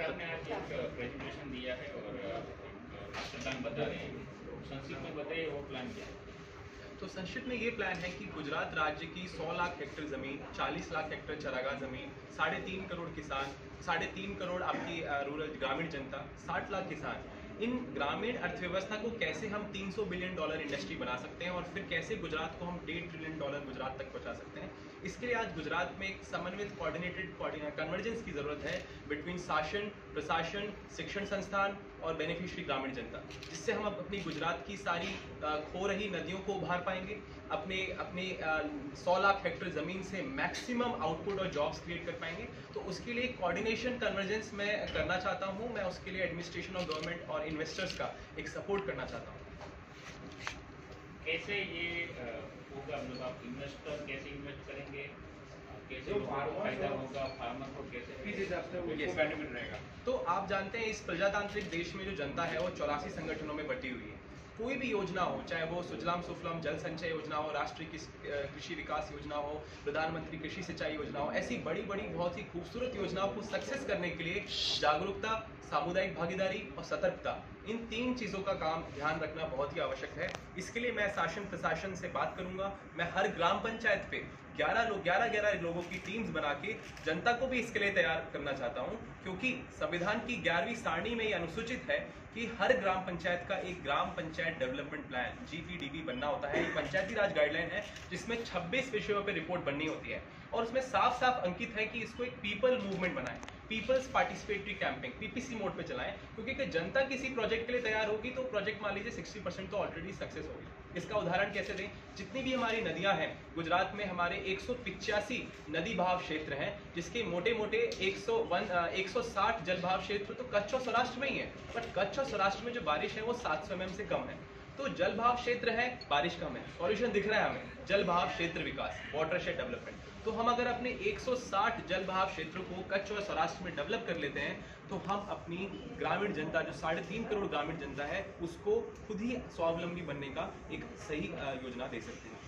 आपने आज एक प्रेजेंटेशन दिया है और मास्टर प्लान बता रहे हैं, संक्षिप्त में बताइए वो प्लान क्या है। तो संक्षिप्त में ये प्लान है कि गुजरात राज्य की 100 लाख हेक्टेयर ज़मीन, 40 लाख हेक्टेयर चरागाह ज़मीन, 3.5 करोड़ किसान, 3.5 करोड़ आपकी रूरल ग्रामीण जनता, 60 लाख किसान, इन ग्रामीण अर्थव्यवस्था को कैसे हम $300 बिलियन इंडस्ट्री बना सकते हैं और फिर कैसे गुजरात को हम $1.5 ट्रिलियन गुजरात तक पहुंचा सकते हैं। इसके लिए आज गुजरात में एक समन्वित कोऑर्डिनेटेड कन्वर्जेंस की ज़रूरत है बिटवीन शासन, प्रशासन, शिक्षण संस्थान और बेनिफिशियरी ग्रामीण जनता, जिससे हम अपनी गुजरात की सारी खो रही नदियों को उभार पाएंगे, अपने 100 लाख हेक्टेयर ज़मीन से मैक्सिमम आउटपुट और जॉब्स क्रिएट कर पाएंगे। तो उसके लिए कोऑर्डिनेशन कन्वर्जेंस मैं करना चाहता हूँ। मैं उसके लिए एडमिनिस्ट्रेशन और गवर्नमेंट और इन्वेस्टर्स का एक सपोर्ट करना चाहता हूँ। कैसे ये होगा, मतलब आप इन्वेस्टर कैसे इन्वेस्ट करेंगे, कैसे फायदा होगा, फार्मर को कैसे बेनिफिट रहेगा। तो आप जानते हैं इस प्रजातांत्रिक देश में जो जनता है वो 84 संगठनों में बटी हुई है। कोई भी योजना हो, चाहे वो सुजलाम सुफलाम जल संचय योजना हो, राष्ट्रीय कृषि विकास योजना हो, प्रधानमंत्री कृषि सिंचाई योजना हो, ऐसी बड़ी बड़ी बहुत ही खूबसूरत योजनाओं को सक्सेस करने के लिए जागरूकता, सामुदायिक भागीदारी और सतर्कता, इन 3 चीज़ों का काम ध्यान रखना बहुत ही आवश्यक है। इसके लिए मैं शासन प्रशासन से बात करूंगा। मैं हर ग्राम पंचायत पे 11 लोगों की टीम्स बना के जनता को भी इसके लिए तैयार करना चाहता हूं, क्योंकि संविधान की 11वीं सारणी में ये अनुसूचित है कि हर ग्राम पंचायत का एक ग्राम पंचायत डेवलपमेंट प्लान GPDP बनना होता है। ये पंचायती राज गाइडलाइन है जिसमें 26 विषयों पर रिपोर्ट बननी होती है और उसमें साफ साफ अंकित है कि इसको एक पीपल मूवमेंट बनाएं, people's participatory campaigning, PPC mode पे चलाएं, क्योंकि जनता किसी प्रोजेक्ट के लिए तैयार होगी तो प्रोजेक्ट मान लीजिए 60% तो ऑलरेडी सक्सेस होगी। इसका उदाहरण कैसे दें, जितनी भी हमारी नदियां हैं गुजरात में, हमारे 185 नदी भाव क्षेत्र हैं, जिसके मोटे मोटे 160 जल भाव क्षेत्र तो कच्छ और सौराष्ट्र में ही है, बट कच्छ और सौराष्ट्र में जो बारिश है वो 700 mm से कम है। तो जल भाव क्षेत्र है, बारिश कम है, सॉल्यूशन दिख रहा है हमें, जल भाव क्षेत्र विकास, वाटरशेड डेवलपमेंट। तो हम अगर अपने 160 जल भाव क्षेत्र को कच्छ और सौराष्ट्र में डेवलप कर लेते हैं तो हम अपनी ग्रामीण जनता, जो 3.5 करोड़ ग्रामीण जनता है, उसको खुद ही स्वावलंबी बनने का एक सही योजना दे सकते हैं।